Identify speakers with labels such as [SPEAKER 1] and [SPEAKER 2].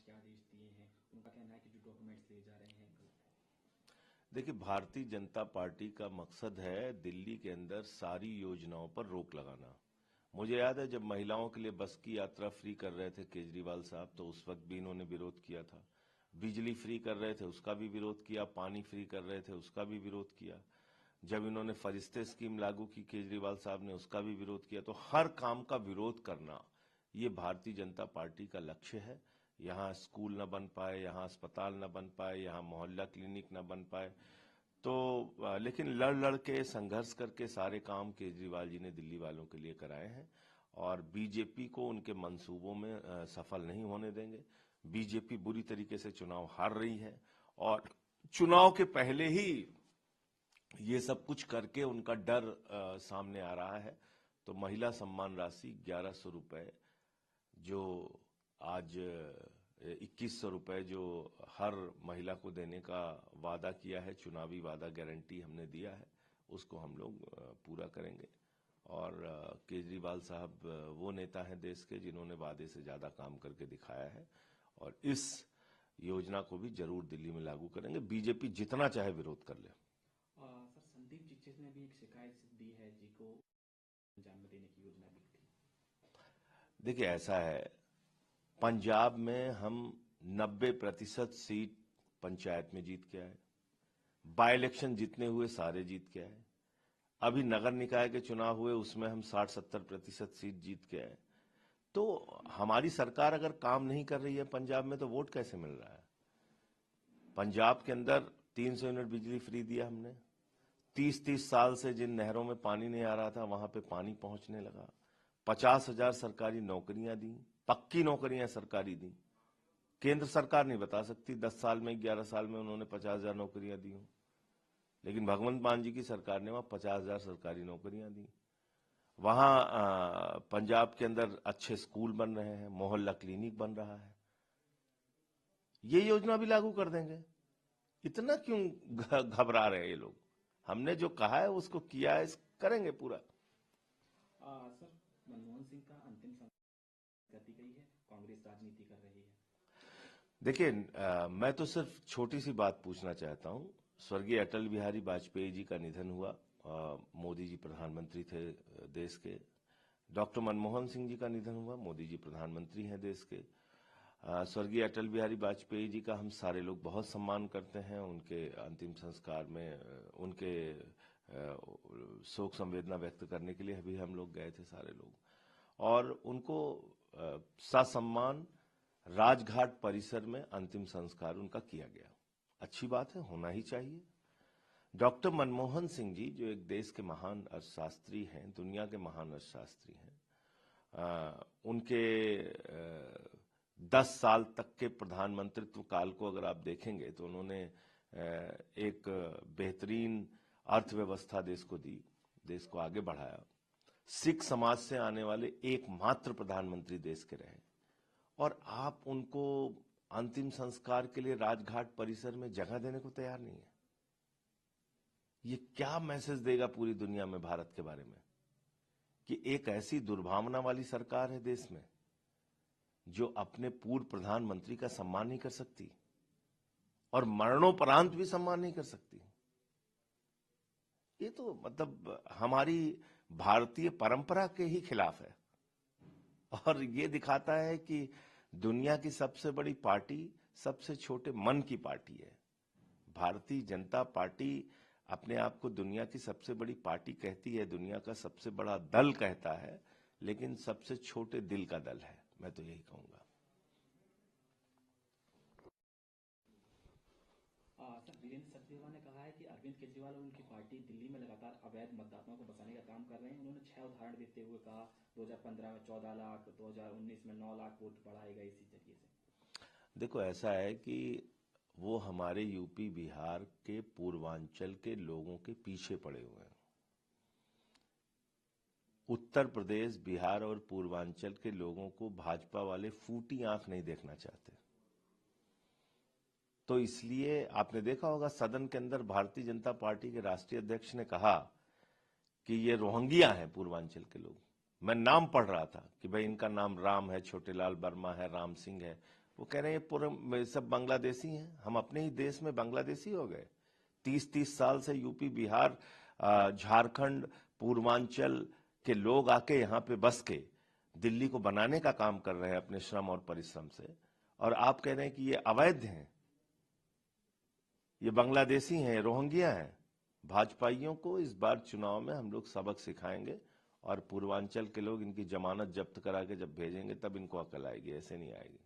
[SPEAKER 1] के आदेश दिए हैं। उनका कहना है कि जो डॉक्यूमेंट्स ले जा रहे हैं गलत है।
[SPEAKER 2] देखिए, भारतीय जनता पार्टी का मकसद है दिल्ली के अंदर सारी योजनाओं पर रोक लगाना। मुझे याद है जब महिलाओं के लिए बस की यात्रा फ्री कर रहे थे केजरीवाल साहब, तो उस वक्त भी इन्होंने विरोध किया था। बिजली फ्री कर रहे थे, उसका भी विरोध किया। पानी फ्री कर रहे थे, उसका भी विरोध किया। जब इन्होंने फरिश्ते स्कीम लागू की केजरीवाल साहब ने, उसका भी विरोध किया। तो हर काम का विरोध करना ये भारतीय जनता पार्टी का लक्ष्य है। यहाँ स्कूल न बन पाए, यहाँ अस्पताल न बन पाए, यहाँ मोहल्ला क्लिनिक न बन पाए, तो लेकिन लड़ के संघर्ष करके सारे काम केजरीवाल जी ने दिल्ली वालों के लिए कराए हैं और बीजेपी को उनके मंसूबों में सफल नहीं होने देंगे। बीजेपी बुरी तरीके से चुनाव हार रही है और चुनाव के पहले ही ये सब कुछ करके उनका डर सामने आ रहा है। तो महिला सम्मान राशि 1100 रुपए, जो आज 2100 रुपए जो हर महिला को देने का वादा किया है, चुनावी वादा गारंटी हमने दिया है, उसको हम लोग पूरा करेंगे। और केजरीवाल साहब वो नेता हैं देश के जिन्होंने वादे से ज्यादा काम करके दिखाया है और इस योजना को भी जरूर दिल्ली में लागू करेंगे, बीजेपी जितना चाहे विरोध कर ले।
[SPEAKER 1] सर, संदीप दीक्षित ने भी एक शिकायत दी है जी को अंजाम में देने की योजना भी थी।
[SPEAKER 2] देखिए, ऐसा है, पंजाब में हम 90% सीट पंचायत में जीत के आए। बाय इलेक्शन जितने हुए सारे जीत के आए। अभी नगर निकाय के चुनाव हुए, उसमें हम 60-70% सीट जीत के आए। तो हमारी सरकार अगर काम नहीं कर रही है पंजाब में, तो वोट कैसे मिल रहा है? पंजाब के अंदर 300 यूनिट बिजली फ्री दिया हमने। 30-30 साल से जिन नहरों में पानी नहीं आ रहा था, वहां पे पानी पहुंचने लगा। 50,000 सरकारी नौकरियां दी, पक्की नौकरियां सरकारी दी। केंद्र सरकार नहीं बता सकती 10 साल में, 11 साल में उन्होंने 50,000 नौकरियां दी हो, लेकिन भगवंत मान जी की सरकार ने वहां 50,000 सरकारी नौकरियां दी। वहां पंजाब के अंदर अच्छे स्कूल बन रहे हैं, मोहल्ला क्लिनिक बन रहा है। ये योजना भी लागू कर देंगे। इतना क्यों घबरा रहे हैं ये लोग? हमने जो कहा है उसको किया है, करेंगे पूरा।
[SPEAKER 1] सर, मनमोहन सिंह का अंतिम समय गति गई है, कांग्रेस राजनीति कर रही है।
[SPEAKER 2] देखिए, मैं तो सिर्फ छोटी सी बात पूछना चाहता हूं। स्वर्गीय अटल बिहारी वाजपेयी जी का निधन हुआ। मोदी जी प्रधानमंत्री थे देश के। डॉक्टर मनमोहन सिंह जी का निधन हुआ। मोदी जी प्रधानमंत्री हैं देश के। स्वर्गीय अटल बिहारी वाजपेयी जी का हम सारे लोग बहुत सम्मान करते हैं। उनके अंतिम संस्कार में उनके शोक संवेदना व्यक्त करने के लिए भी हम लोग गए थे सारे लोग, और उनको ससम्मान राजघाट परिसर में अंतिम संस्कार उनका किया गया। अच्छी बात है, होना ही चाहिए। डॉक्टर मनमोहन सिंह जी जो एक देश के महान अर्थशास्त्री हैं, दुनिया के महान अर्थशास्त्री हैं, उनके 10 साल तक के प्रधानमंत्रित्व काल को अगर आप देखेंगे तो उन्होंने एक बेहतरीन अर्थव्यवस्था देश को दी, देश को आगे बढ़ाया। सिख समाज से आने वाले एकमात्र प्रधानमंत्री देश के रहे, और आप उनको अंतिम संस्कार के लिए राजघाट परिसर में जगह देने को तैयार नहीं है। ये क्या मैसेज देगा पूरी दुनिया में भारत के बारे में कि एक ऐसी दुर्भावना वाली सरकार है देश में जो अपने पूर्व प्रधानमंत्री का सम्मान नहीं कर सकती और मरणोपरांत भी सम्मान नहीं कर सकती। ये तो मतलब हमारी भारतीय परंपरा के ही खिलाफ है, और ये दिखाता है कि दुनिया की सबसे बड़ी पार्टी सबसे छोटे मन की पार्टी है। भारतीय जनता पार्टी अपने आप को दुनिया की सबसे बड़ी पार्टी कहती है, दुनिया का सबसे बड़ा दल कहता है, लेकिन सबसे छोटे दिल का दल है। मैं तो यही कहूंगा।
[SPEAKER 1] सर, वीरेंद्र सचदेवा ने कहा है कि अरविंद केजरीवाल और उनकी पार्टी दिल्ली में लगातार अवैध मतदाताओं को बचाने का काम कर रहे हैं। उन्होंने 6 उदाहरण देते हुए कहा 2015 में 14 लाख, 2019 में 9 लाख वोट बढ़ाए गए इसी जरिए से।
[SPEAKER 2] देखो, ऐसा है कि वो हमारे यूपी बिहार के पूर्वांचल के लोगों के पीछे पड़े हुए हैं। उत्तर प्रदेश, बिहार और पूर्वांचल के लोगों को भाजपा वाले फूटी आंख नहीं देखना चाहते। तो इसलिए आपने देखा होगा सदन के अंदर भारतीय जनता पार्टी के राष्ट्रीय अध्यक्ष ने कहा कि ये रोहिंग्या हैं पूर्वांचल के लोग। मैं नाम पढ़ रहा था कि भाई इनका नाम राम है, छोटेलाल वर्मा है, राम सिंह है। वो कह रहे हैं पूरे सब बांग्लादेशी हैं, हम अपने ही देश में बांग्लादेशी हो गए। 30-30 साल से यूपी, बिहार, झारखंड, पूर्वांचल के लोग आके यहाँ पे बस के दिल्ली को बनाने का काम कर रहे हैं अपने श्रम और परिश्रम से, और आप कह रहे हैं कि ये अवैध हैं, ये बांग्लादेशी हैं, रोहिंग्या हैं। भाजपाइयों को इस बार चुनाव में हम लोग सबक सिखाएंगे, और पूर्वांचल के लोग इनकी जमानत जब्त करा के जब भेजेंगे तब इनको अकल आएगी, ऐसे नहीं आएगी।